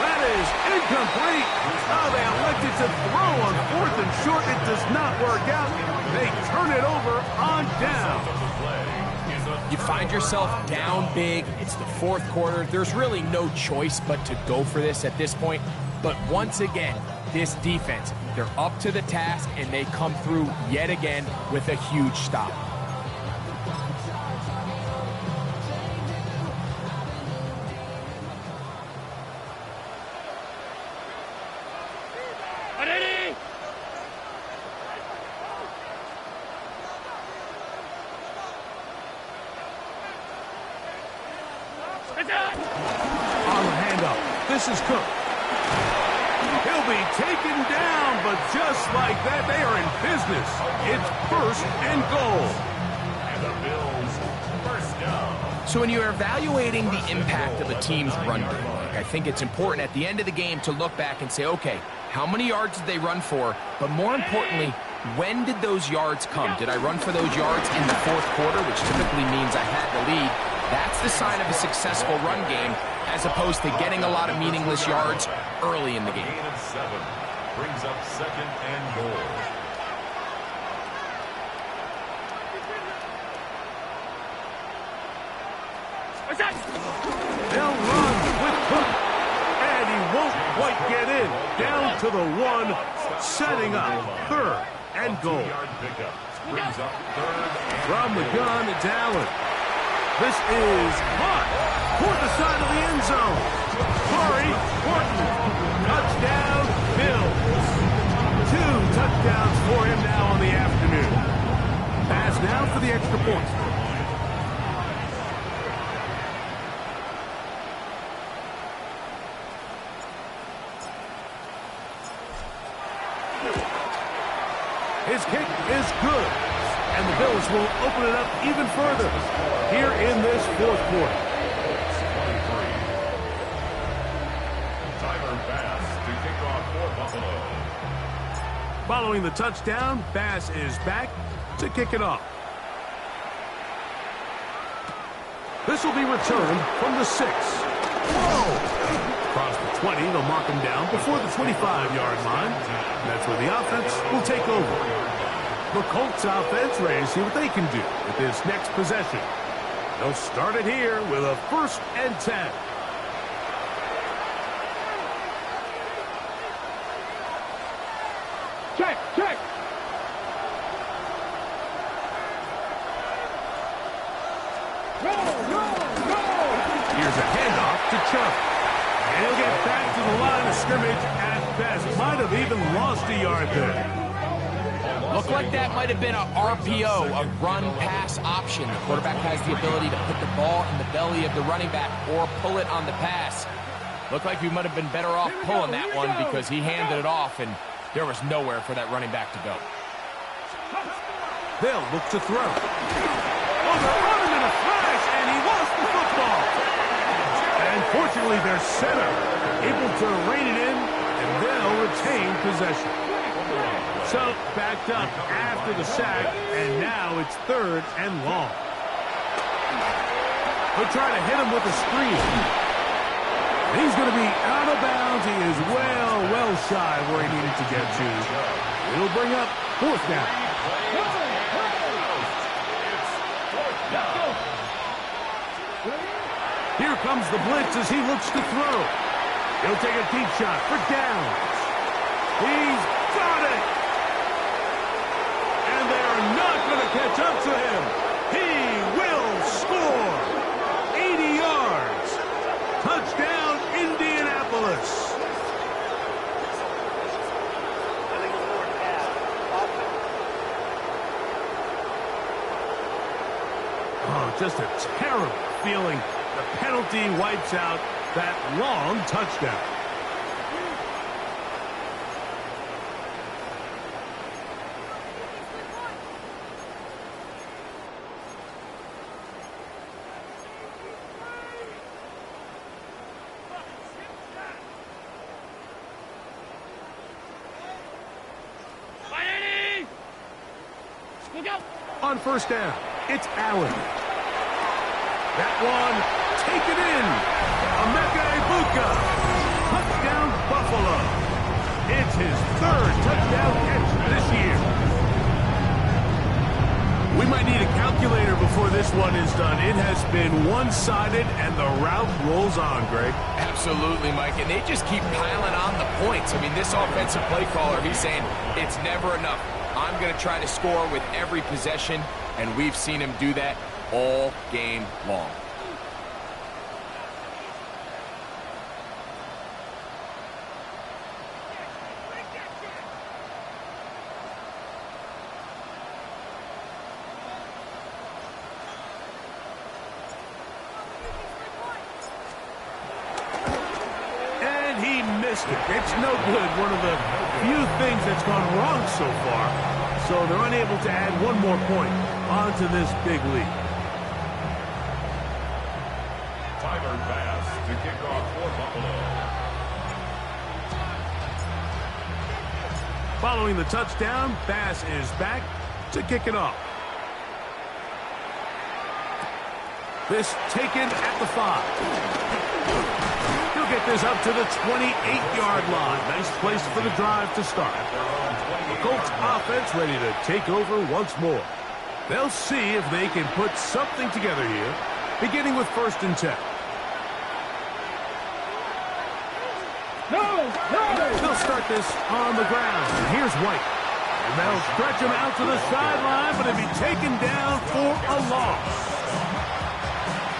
That is incomplete. Oh, they elected to throw on fourth and short. It does not work out. They turn it over on down. You find yourself down big. It's the fourth quarter. There's really no choice but to go for this at this point. But once again, this defense, they're up to the task, and they come through yet again with a huge stop. On the handoff, this is Cook. He'll be taken down, but just like that, they are in business. It's first and goal. And the Bills first down. So when you're evaluating the impact of a team's run game, I think it's important at the end of the game to look back and say, okay, how many yards did they run for? But more importantly, when did those yards come? Did I run for those yards in the fourth quarter, which typically means I had the lead? That's the sign of a successful run game, as opposed to getting a lot of meaningless yards early in the game. Gain of 7 brings up second and goal. They'll run with Cook, and he won't quite get in. Down to the 1, setting up third and goal. 2-yard pickup brings up third and From the gun, it's Allen. This is caught toward the side of the end zone. Corey Horton, touchdown, Bills. 2 touchdowns for him now on the afternoon. Pass now for the extra point. His kick is good, and the Bills will open it up even further here in this fourth quarter. Tyler Bass to kick off for Buffalo. Following the touchdown, Bass is back to kick it off. This will be returned from the 6. Whoa! Across the 20, they'll mark him down before the 25-yard line. And that's where the offense will take over. The Colts offense ready to see what they can do with this next possession. They'll start it here with a 1st and 10. Check, check. Go, go, go. Here's a handoff to Chubb. And he'll get back to the line of scrimmage at best. Might have even lost a yard there. Looked like that might have been a RPO, a run-pass option. The quarterback has the ability to put the ball in the belly of the running back or pull it on the pass. Looked like we might have been better off pulling that one because he handed it off, and there was nowhere for that running back to go. They'll look to throw. Oh, they're on him in a flash, and he lost the football. And fortunately, their center able to rein it in, and they'll retain possession. So, backed up after the sack, and now it's 3rd and long. They'll try to hit him with a screen. He's going to be out of bounds. He is well shy where he needed to get to. It'll bring up 4th down. Here comes the blitz as he looks to throw. He'll take a deep shot for downs. He's got it. And they're not going to catch up to him. He will score. 80 yards. Touchdown, Indianapolis. Oh, just a terrible feeling. The penalty wipes out that long touchdown. On 1st down, it's Allen. That one, taken in. Emeka Egbuka. Touchdown, Buffalo. It's his 3rd touchdown catch this year. We might need a calculator before this one is done. It has been one-sided, and the route rolls on, Greg. Absolutely, Mike, and they just keep piling on the points. I mean, this offensive play caller, he's saying it's never enough. I'm going to try to score with every possession, and we've seen him do that all game long. missed it. It's no good. One of the few things that's gone wrong so far. So they're unable to add one more point onto this big lead. Tyler Bass to kick off for Buffalo. Following the touchdown, Bass is back to kick it off. This taken at the 5. He'll get this up to the 28-yard line. Nice place for the drive to start. The Colts offense ready to take over once more. They'll see if they can put something together here, beginning with 1st and 10. They'll start this on the ground. And here's White. And they'll stretch him out to the sideline, but he'll be taken down for a loss.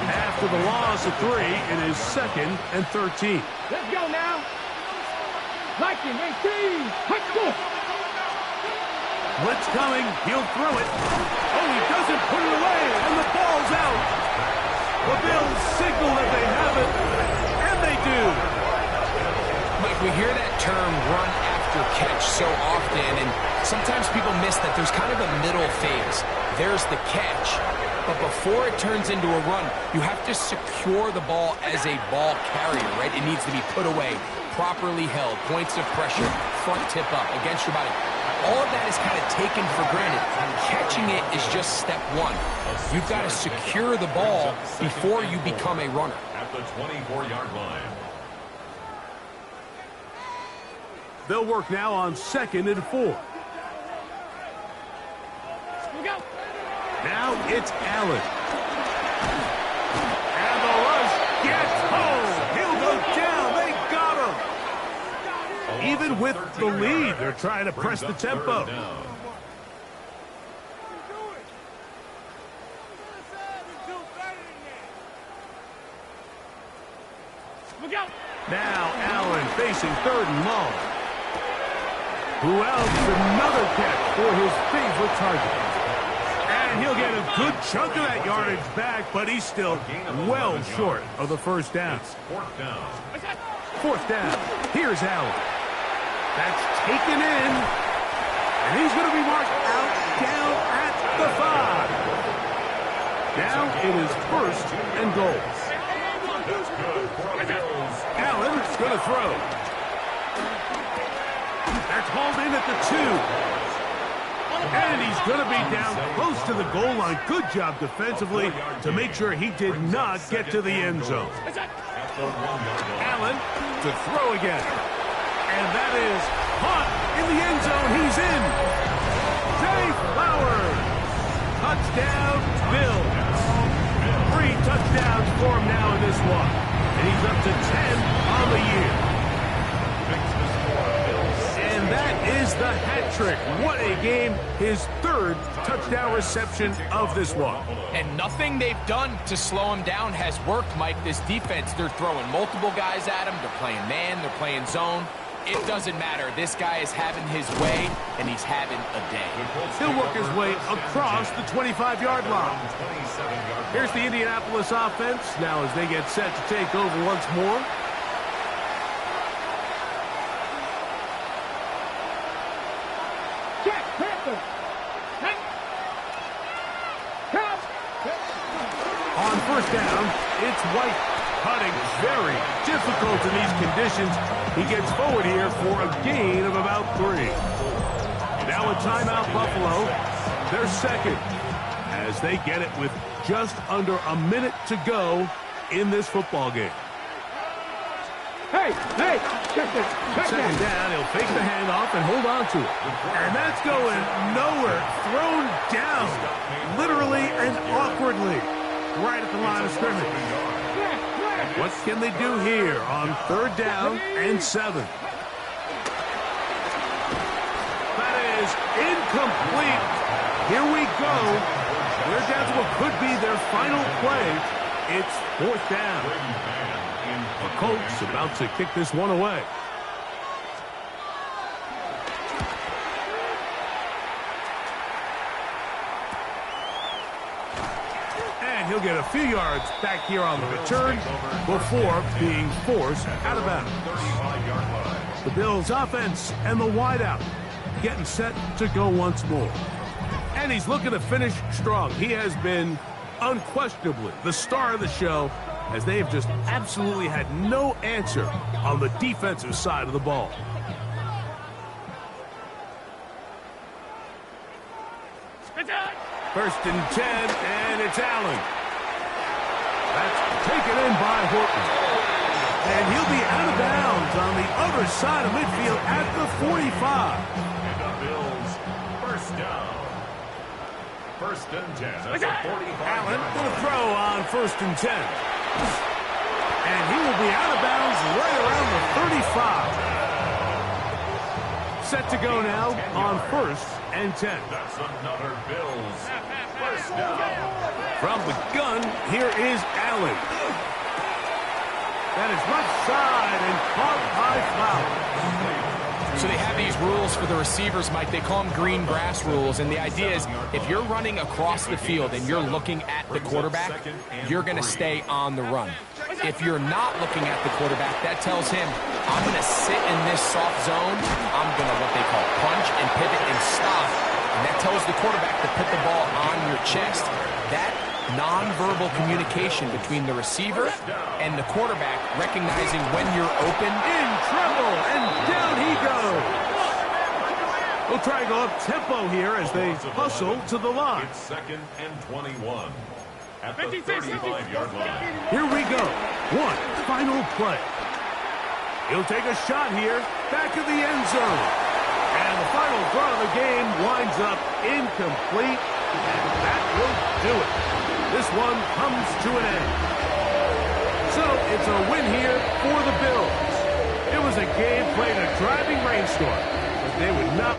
After the loss of 3, it is 2nd and 13. Let's go now. Like him, 18. Let's go. Blitz coming. He'll throw it. Oh, he doesn't put it away, and the ball's out. The Bills signal that they have it, and they do. Mike, we hear that term run after catch so often, and sometimes people miss that there's kind of a middle phase. There's the catch, but before it turns into a run, you have to secure the ball as a ball carrier, right? It needs to be put away, properly held, points of pressure, front tip up against your body. All of that is kind of taken for granted. Catching it is just step 1. You've got to secure the ball before you become a runner. At the 24-yard line. They'll work now on 2nd and 4. Now it's Allen. And the rush gets home. He'll go down. They got him. Even with the lead, they're trying to press the tempo. Now Allen facing 3rd and long. Who else? Another catch for his favorite target. And he'll get a good chunk of that yardage back, but he's still well short of the 1st down. 4th down. 4th down. Here's Allen. That's taken in. And he's going to be marked out down at the 5. Now it is 1st and goal. That's good for the Bills. Allen's going to throw. That's hauled in at the 2. And he's going to be down close to the goal line. Good job defensively to make sure he did not get to the end zone. Allen to throw again. And that is caught in the end zone. He's in. Zay Flowers. Touchdown, Bills. 3 touchdowns for him now in this one. And he's up to 10 on the year. And that is the hat trick. What a game. His 3rd touchdown reception of this one. And nothing they've done to slow him down has worked, Mike. This defense, they're throwing multiple guys at him. They're playing man. They're playing zone. It doesn't matter. This guy is having his way, and he's having a day. He'll work his way across the 25-yard line. Here's the Indianapolis offense now as they get set to take over once more. On 1st down, it's White. Cutting very difficult in these conditions. He gets forward here for a gain of about 3. Now a timeout, Buffalo. They're 2nd as they get it with just under a minute to go in this football game. Hey, check this. 2nd down, he'll fake the handoff and hold on to it. And that's going nowhere. Thrown down, literally and awkwardly, right at the line of scrimmage. What can they do here on 3rd down and 7? That is incomplete. Here we go. They're down to what could be their final play. It's 4th down. The Colts about to kick this one away. he'll get a few yards back here on the return before being forced out of bounds. 35-yard line. The Bills offense and the wideout getting set to go once more. And he's looking to finish strong. He has been unquestionably the star of the show, as they have just absolutely had no answer on the defensive side of the ball. First and 10, and it's Allen. That's taken in by Horton. And he'll be out of bounds on the other side of midfield at the 45. And the Bills first down. First and 10 at the 45. Allen will throw on first and 10. And he will be out of bounds right around the 35. Set to go now on first and 10. That's another Bills first down. From the gun, here is Allen. That is left side and caught by Flowers. So they have these rules for the receivers, Mike. They call them green grass rules. And the idea is if you're running across the field and you're looking at the quarterback, you're going to stay on the run. If you're not looking at the quarterback, that tells him, I'm going to sit in this soft zone. I'm going to what they call punch and pivot and stop. And that tells the quarterback to put the ball on your chest. That nonverbal communication between the receiver and the quarterback, recognizing when you're open. In trouble, and down he goes. We'll try to go up tempo here as they hustle to the line. It's second and 21 at the 35-yard line. Here we go. One final play. He'll take a shot here, back of the end zone. And the final throw of the game winds up incomplete, and that will do it. This one comes to an end. So it's a win here for the Bills. It was a game played in a driving rainstorm, but they would not